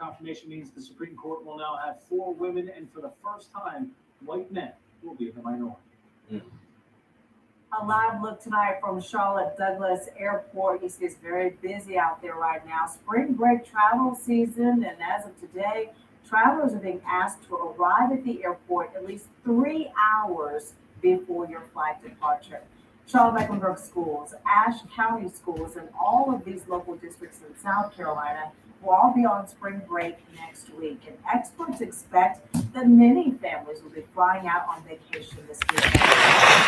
confirmation means the Supreme Court will now have 4 women, and for the first time, white men will be in the minority. Mm. A live look tonight from Charlotte Douglas Airport. You see it's very busy out there right now. Spring break travel season, and as of today, travelers are being asked to arrive at the airport at least 3 hours before your flight departure. Charlotte-Mecklenburg schools, Ashe County schools, and all of these local districts in South Carolina will all be on spring break next week. And experts expect that many families will be flying out on vacation this weekend.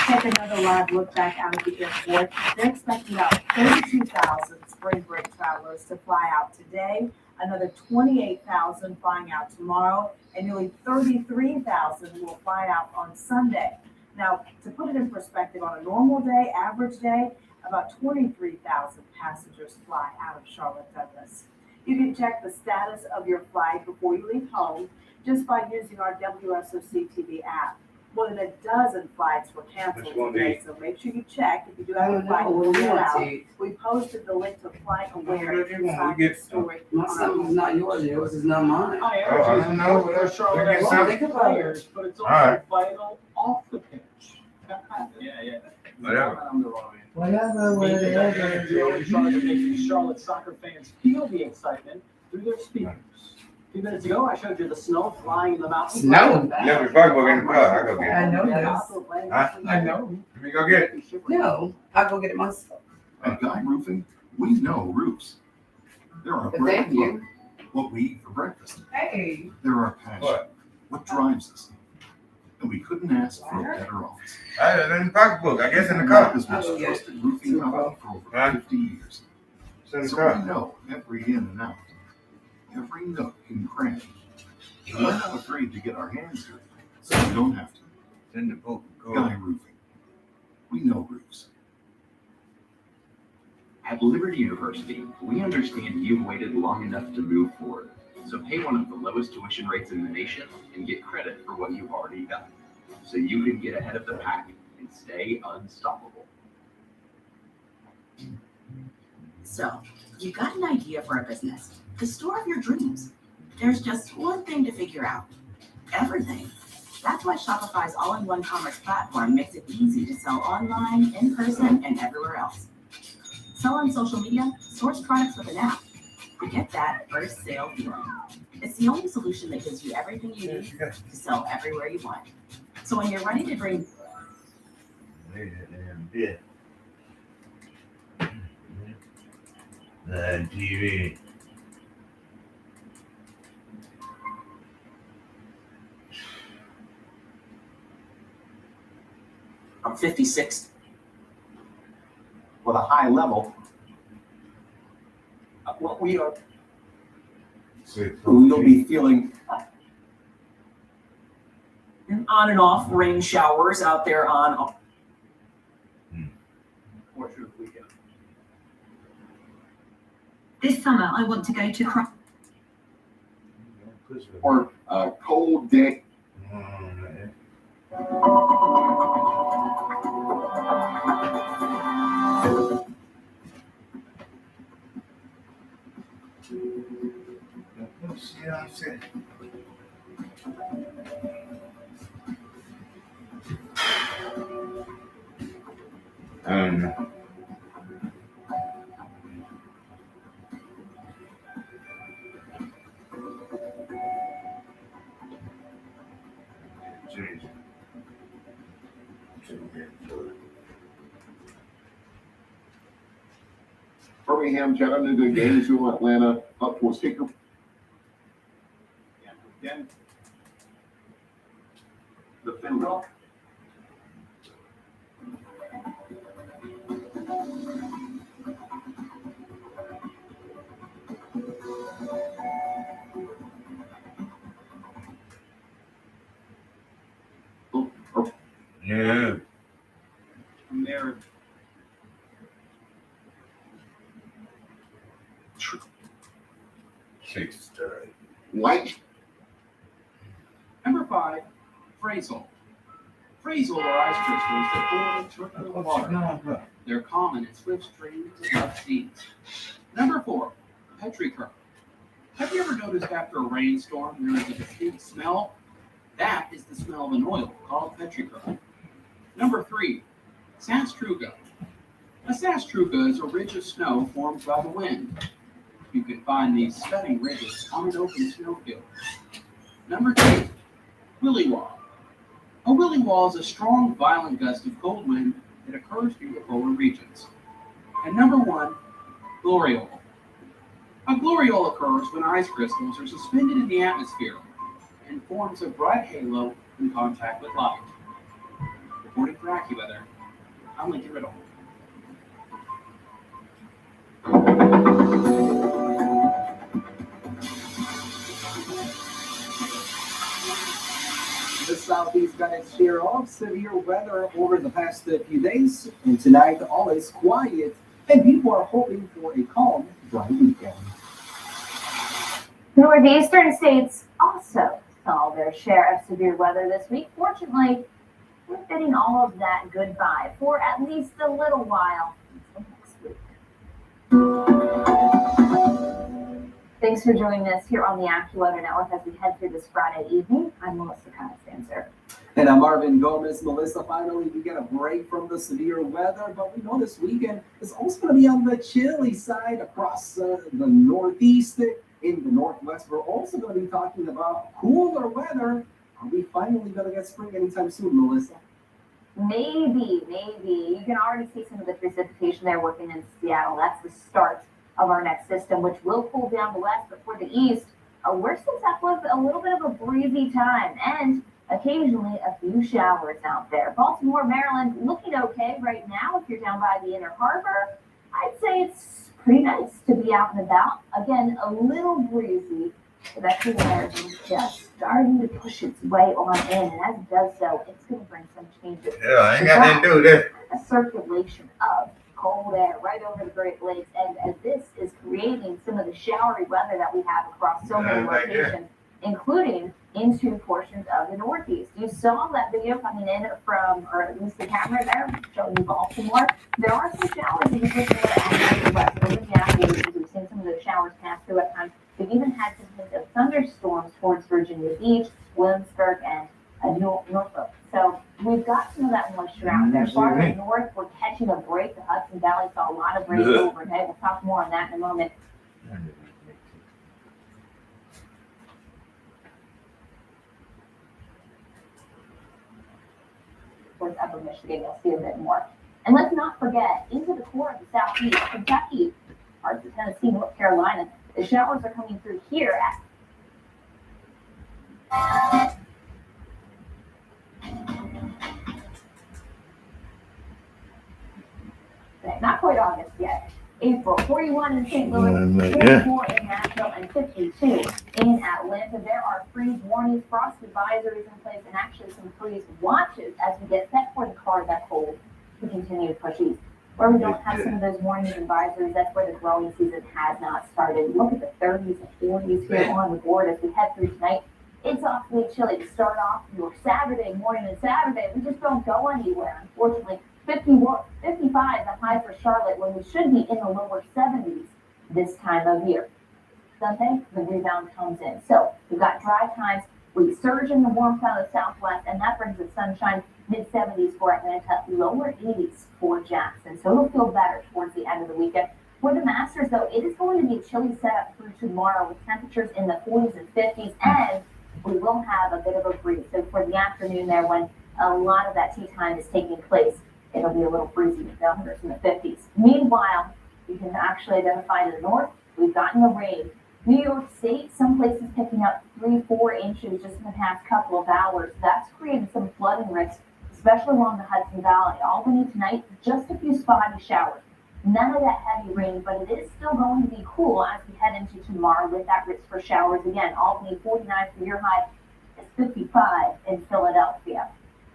Take another live look back out of the airport. They're expecting about 32,000 spring break travelers to fly out today, another 28,000 flying out tomorrow, and nearly 33,000 will fly out on Sunday. Now, to put it in perspective, on a normal day, average day, about 23,000 passengers fly out of Charlotte Douglas. You can check the status of your flight before you leave home just by using our WSOC TV app. More than a dozen flights were canceled today, so make sure you check if you do have a flight to go out. We posted the link to Flight Aware inside the story. My son is not yours, yours is not mine. I don't know what they're Charlotte Think about it. players, but it's also Alright. vital off the pitch. Yeah. Whatever. I'm the wrong man. Whatever, We're trying to make Charlotte soccer fans feel the excitement through their speakers. A few minutes ago, I showed you the snow flying in the mountains. Snow? Yeah, we probably go in the car. I go get it. I know this. Huh? I know. Let me go get it. No, I'll go get it myself. At Guy Roofing, we know roofs. They're our But bread thank and you. butter, what we eat for breakfast. Hey. They're our passion, What? what drives us. And we couldn't ask for a better office. I had it in the pocketbook. I guess in the car. America's most trusted roofing company for over Huh? 50 years. It's in the So car. we know every in and out, every nook and cranny. And we're not afraid to get our hands dirty, so we don't have to. It's in the book. Go. Guy Roofing. We know roofs. At Liberty University, we understand you've waited long enough to move forward. So pay one of the lowest tuition rates in the nation and get credit for what you've already done. So you can get ahead of the pack and stay unstoppable. So, you got an idea for a business, the store of your dreams. There's just one thing to figure out. Everything. That's why Shopify's all-in-one commerce platform makes it easy to sell online, in person, and everywhere else. Sell on social media, source products with an app. Forget that first sale feeling. It's the only solution that gives you everything you need to sell everywhere you want. So when you're ready to bring Yeah. The TV. I'm 56 with a high level. What we'll be feeling on and off rain showers out there on portion of the weekend. This summer, I want to go to Or a cold day. Birmingham, Chattanooga, Gainesville, Atlanta, up towards Tinker. Again, The Finley. Yeah. from there, White. number 5, phrasal. Phrasal are ice crystals that form in turbulent water. They're common in swift streams and rough seas. Number 4, petricurl. Have you ever noticed after a rainstorm there is a distinct smell? That is the smell of an oil called petrichor. Number 3, sastruga. A sastruga is a ridge of snow formed by the wind. You can find these stunning ridges on an open snowfield. Number 2, willy wall. A willy wall is a strong, violent gust of cold wind that occurs through the polar regions. And number 1, gloriole. A gloriole occurs when ice crystals are suspended in the atmosphere and forms a bright halo in contact with light. Reporting for AccuWeather, I'm Lincoln Riddle. The southeast got its share of severe weather over the past few days, and tonight all is quiet, and people are hoping for a calm, dry weekend. Northeastern states also saw their share of severe weather this week. Fortunately, we're getting all of that goodbye for at least a little while until next week. Thanks for joining us here on the AccuWeather Network as we head through this Friday evening. I'm Melissa Constancer. And I'm Marvin Gomez. Melissa, finally, we get a break from the severe weather, but we know this weekend is also going to be on the chilly side across the Northeast. In the Northwest, we're also going to be talking about cooler weather. Are we finally going to get spring anytime soon, Melissa? Maybe. You can already see some of the precipitation there working in Seattle. That's the start of our next system, which will cool down the west, but for the east, we're still stuck with a little bit of a breezy time and occasionally a few showers out there. Baltimore, Maryland, looking okay right now. If you're down by the Inner Harbor, I'd say it's pretty nice to be out and about. Again, a little breezy, but that cool air is just starting to push its way on in, and as it does so, it's going to bring some changes. Yeah, I ain't got nothing to do with that. A circulation of cold air right over the Great Lakes, and as this is creating some of the showery weather that we have across so many locations, including into portions of the Northeast. You saw that video coming in from, or at least the camera there, showing you Baltimore. There are some showers in the west, over the Appalachians. We've seen some of those showers pass through at times. We've even had some hints of thunderstorms towards Virginia Beach, Williamsburg, and Norfolk. So we've got some of that moisture out there. Farther north, we're catching a break. The Hudson Valley saw a lot of rain overnight. We'll talk more on that in a moment. Towards upper Michigan, you'll see a bit more. And let's not forget, into the core of the southeast, Kentucky, parts of Tennessee, North Carolina, the showers are coming through here at not quite August yet. April, 41 in St. Louis, 44 in Nashville, and 52 in Atlanta. There are freeze warnings, frost advisories in place, and actually some freeze watches as we get set for the car that cold to continue to push east. Where we don't have some of those warnings and advisories, that's where the growing season has not started. Look at the 30s and 40s here on the board as we head through tonight. It's awfully chilly to start off your Saturday morning and Saturday. We just don't go anywhere, unfortunately. 55 the high for Charlotte when we should be in the lower 70s this time of year. Sunday, the rebound comes in. So we've got dry times. We surge in the warmth out of the southwest, and that brings the sunshine, mid-70s for Atlanta, lower 80s for Jackson. So it'll feel better towards the end of the weekend. For the Masters, though, it is going to be a chilly setup through tomorrow with temperatures in the 40s and 50s, and we will have a bit of a breeze. So for the afternoon there, when a lot of that tea time is taking place, it'll be a little breezy with the 100s and the 50s. Meanwhile, you can actually identify to the north, we've gotten the rain. New York State, some places picking up 3-4 inches just in the past couple of hours. That's created some flooding risks, especially along the Hudson Valley. Albany tonight, just a few spotty showers. None of that heavy rain, but it is still going to be cool as we head into tomorrow with that risk for showers again. Albany 49 for your high, it's 55 in Philadelphia.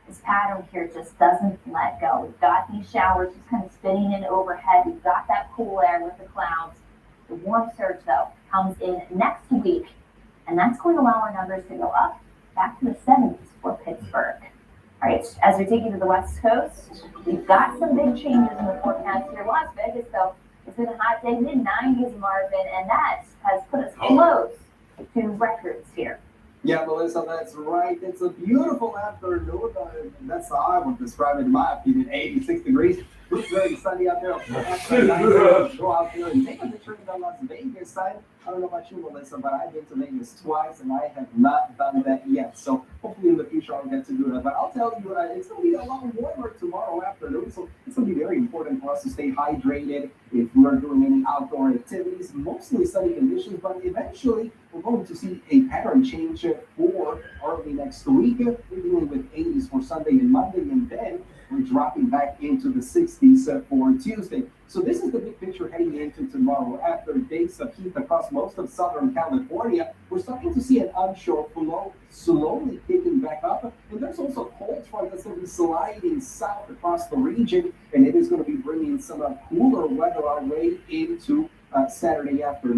This pattern here just doesn't let go. We've got these showers just kind of spinning in overhead. We've got that cool air with the clouds. The warm surge, though, comes in next week, and that's going to allow our numbers to go up back to the 70s for Pittsburgh. All right, as we take you to the West Coast, we've got some big changes in the forecast here. Las Vegas, though, it's been a hot day, mid-90s, Marvin, and that's has put us close to records here. Yeah, Melissa, that's right. It's a beautiful afternoon. That's how I would describe it, in my opinion. 86 degrees. Looks very sunny out there. Go out there and take a picture of the Las Vegas side. I don't know about you, Melissa, but I've been to Vegas twice and I have not done that yet. So hopefully in the future I'll get to do that. But I'll tell you, it's going to be a lot warmer tomorrow afternoon. So it's going to be very important for us to stay hydrated if we're doing any outdoor activities. Mostly sunny conditions, but eventually we're going to see a pattern change for early next week. We're dealing with 80s for Sunday and Monday, and then we're dropping back into the 60s for Tuesday. So this is the big picture heading into tomorrow. After days of heat across most of Southern California, we're starting to see an onshore flow slowly picking back up. And there's also a cold front that's going to be sliding south across the region, and it is going to be bringing some cooler weather our way into Saturday afternoon.